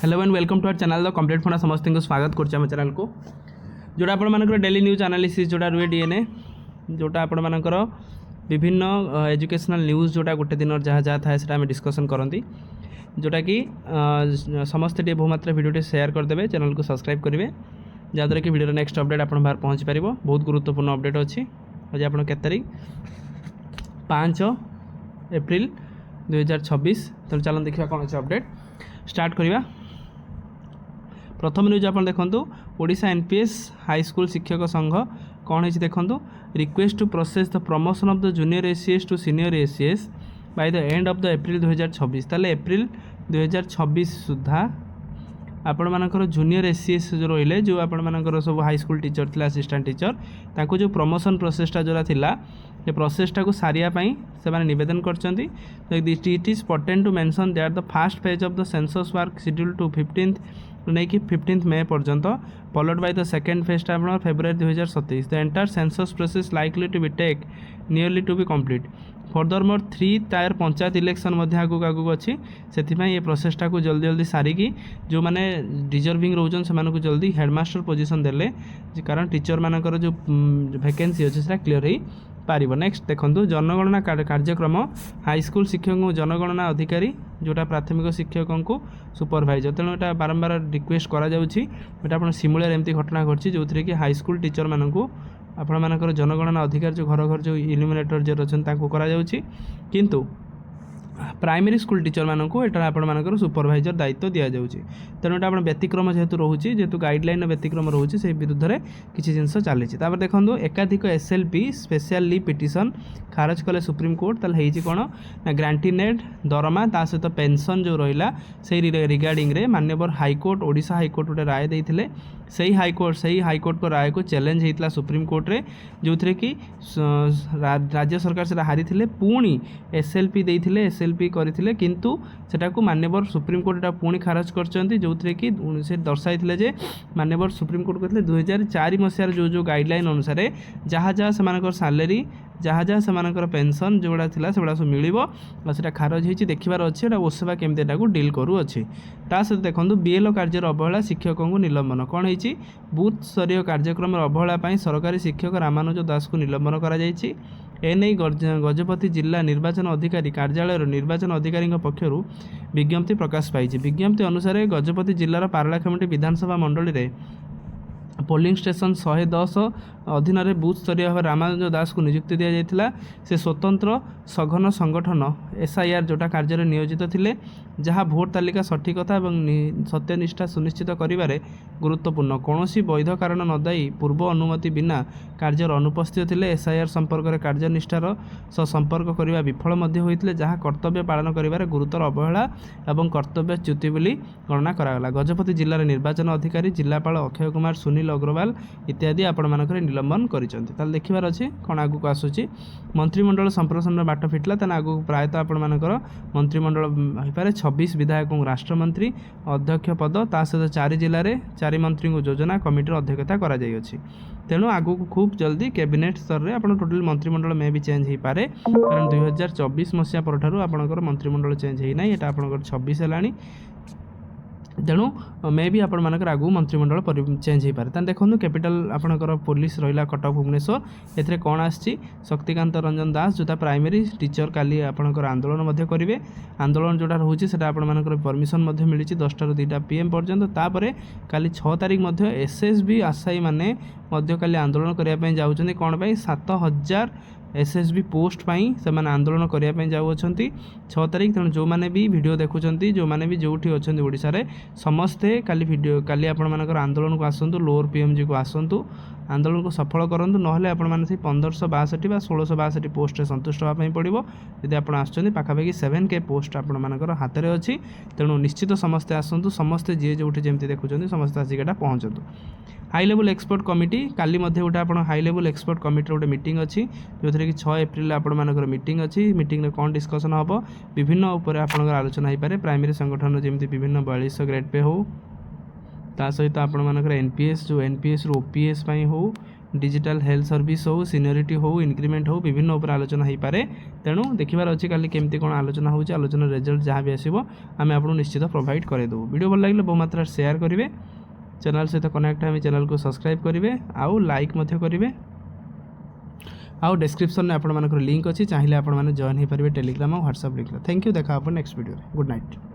Hello and welcome to our channel the complete funda समस्त को स्वागत कर चैनल को जोटा आप डेली न्यूज एनालिसिस जोटा रुए डीएनए जोटा आपण मानकर विभिन्न एजुकेशनल न्यूज जोटा गोटे दिन जहाँ जहाँ थाए से डिस्कसन करती जोटा कि समस्ते टे बहुमात्रा भिडियो शेयर करदे चैनल को सब्सक्राइब करेंगे जहाँद्वारा कि भिडियो नेक्स्ट अपडेट आप बाहर पहुँच पार बहुत गुरुत्वपूर्ण अपडेट अच्छी आज आप तारीख 5 एप्रिल 2026 तो चलो देखा कौन अच्छे अपडेट स्टार्ट करवा। प्रथम न्यूज आप देखूँ ओडिशा एनपीएस हाई स्कूल शिक्षक संघ कौन है देखूँ request to process the promotion of the junior ACS to senior ACS by the end of the April 2026 ताले एप्रिल 2026 सुधा आपण मानकर जूनियर एसीएस जो रहिले जो आपण मानकर सब हाई स्कूल टीचर थिला असिस्टेंट टीचर ताको जो प्रमोशन प्रोसेसटा जोरा थिला ये प्रोसेसटा को सारिया पई से माने निवेदन करचंती it is important to mention that the first phase of the census work schedule to 15th नहीं कि 15th मे पर्यंत followed by the second phase टा February 2027 the entire census process likely to be take nearly to be complete further more 3 tier panchayat election आगू आगू अच्छी से ये प्रोसेसटा को जल्दी जल्दी सारिकी जो मैंने डिजर्विंग रोचन से जल्दी हेडमास्टर पोजीशन देले कारण टीचर मानकर जो वैकेंसी अच्छे से क्लीयर हो पारिब। नेक्स्ट देखो जनगणना कार्यक्रम हाईस्कूल शिक्षक जनगणना अधिकारी जोटा प्राथमिक शिक्षकों को सुपरभाइजर तेणु यहाँ बारंबार रिक्वेस्ट करा सिमुलर एमती घटना घटी जो थी कि हाईस्कूल टीचर मानू आपण मानकर जनगणना अधिकार जो घर घर जो इल्यूमिनेटर जो अच्छा किंतु प्राइमरी स्कूल टीचर मानक एटा आपण मानकर सुपरभाइजर दायित्व दि जाऊँगी तेणु यहाँ व्यतिक्रम जेहेतु रोचे जेहेतु गाइडलाइन व्यतिक्रम रोचे से विरुद्ध में किसी जिनस चली देखो एकाधिक एसएलपी स्पेशल लीव पिटिशन खारज कले सुप्रीम कोर्ट ताल कौन ना ग्रांटीनेड दरमा ता सहित पेंशन जो रहा से रिगार्डिंग रे माननीय हाईकोर्ट ओडिशा हाईकोर्ट गोटे राय देते से हाईकोर्ट को राय को चैलेंज होता सुप्रीम कोर्ट रे जो थे कि राज्य सरकार से हारी थे पुणी एसएलपी देते एसएलपी करते किंतु सेटा को माननीय सुप्रीम कोर्ट एटा पुणी खारज करचंती जो थे कि से दर्शाई जे माननीय सुप्रीम कोर्ट कहते 2004 मसीहार जो गाइडलाइन अनुसार जहाँ जहाँ से सैलरी जहाँ जहाँ से पेंशन जोड़ा था से सब मिल से खारज हो देखार अच्छे ओसेवा केमती डील करूँगी सहित देखो बीएलओ कार्य अवहेला शिक्षकों को निलंबन कौन हो बूथ स्तरीय कार्यक्रम अवहेला सरकारी शिक्षक रामानुज दास को निलंबन कर गजपति जिला निर्वाचन अधिकारी कार्यालय निर्वाचन अधिकारी पक्षर विज्ञप्ति प्रकाश पाई विज्ञप्ति अनुसार गजपति जिलार पारलाखेमुंडी विधानसभा मंडली में पोलिंग स्टेशन 110 अधीन में बूथ स्तरीय भाव रामानुज दास को नियुक्ति दि जाता से स्वतंत्र सघन संगठन एसआईआर जोटा कार्य नियोजित थे जहाँ भोट तालिका सठिकता और सत्यनिष्ठा सुनिश्चित करिबारे गुरुत्वपूर्ण कौन वैध कारण न दायी पूर्व अनुमति बिना कार्यर अनुपस्थित थे एसआईआर संपर्क में कार्यनिष्ठार संपर्क करने विफल होते जहाँ कर्तव्य पालन करिबारे गुरुतर अवहेला और कर्तव्यच्युति बोली गणना करागला। गजपति जिलार निर्वाचन अधिकारी जिलापाल अक्षय कुमार सुनील अग्रवाल इत्यादि आपण मानकर निलंबन कर देखार अच्छे कौन आगू को आसूँ मंत्रिमंडल संप्रसारण बाट फिटला तेना आगू प्रायतः आपण मानकर मंत्रिमंडल हो पारे 26 विधायकों राष्ट्रमंत्री अध्यक्ष पद ता सहित 4 जिले में 4 मंत्री को योजना कमिटर अध्यक्षता करा तेणु आगू को खूब जल्दी कैबिनेट स्तर में आप टोटाल मंत्रिमंडल में भी चेंज हो पारे कारण 2024 मसीहा पर आपंकर मंत्रिमंडल चेंज होना यहाँ आपंकर 26 है तेणु मे भी आपण मानकर आगू मंत्रिमंडल चेंज हो पारे देखो कैपिटल आपंकर पुलिस रहा कटक भुवनेश्वर एथरे कौन आसी शक्तिकांत रंजन दास जोटा प्राइमरी टीचर काली आपंकर आंदोलन करेंगे आंदोलन जोटा रोचे से आपंकर परमिशन मिली 10 ରୁ 2 PM पर्यंत तापर काली 6 तारिख एसएसबी आशायी मैंने काली आंदोलन करने जाऊँच कौन 7000 एसएसबी पोस्ट पाई से आंदोलन करने जाऊँगी 6 तारिख तेणु जो मैंने भी वीडियो देखुं जो मैंने भी जो अच्छा ओडिशा रे समस्ते काली वीडियो काली आपंकर आंदोलन को आसतु लोअर पीएमजी को आसतु आंदोलन को सफल करूँ ना आपण मैंने 1562 बा 1662 पोस्ट संतुष्ट होगापी पड़ो यदि आप पाखापाखि 7K पोस्ट आपर हाथ में अच्छी तेणु निश्चित समस्ते आसतु समस्ते जी जो जमी देखुं समस्ते आसिक पहुँचतु। हाई लेवल एक्सपर्ट कमिटी काली गोटे आप हाई लेवल एक्सपर्ट कमिटी गोटे मीटिंग अच्छी जो थी कि 6 एप्रिल आपर मीटिंग अच्छी मीटिंग में कौन डिस्कसन हम विभिन्न उपर आपंकर आलोचना हो पारे प्राइमरी संगठन जमी विभिन्न 4200 ग्रेड पे हो ता सहित आपण मानकर एनपीएस जो एनपीएस रू ओपीएस हो डिजिटल हेल्थ सर्विस हो सीनियरिटी हो इनक्रिमेंट हो विभिन्न उपर आलोचना हो पारे तेणु देखिबार अच्छी काली केमती कौन आलोचना होची आलोचना रिजल्ट जहाँ भी आसो आम आपको निश्चित प्रोवाइड करदेबू वीडियो भल लगे बहु मात्रा शेयर करेंगे चैनल सहित कनेक्ट आम चैनल को सब्सक्राइब करेंगे आउ लाइक करेंगे आउ डिस्क्रिप्शन में आपण लिंक अच्छी चाहिए आपण मैंने जॉइन हो पारे टेलीग्राम और व्हाट्सएप लिंक थैंक यू देखा नेक्स्ट वीडियो गुड नाइट।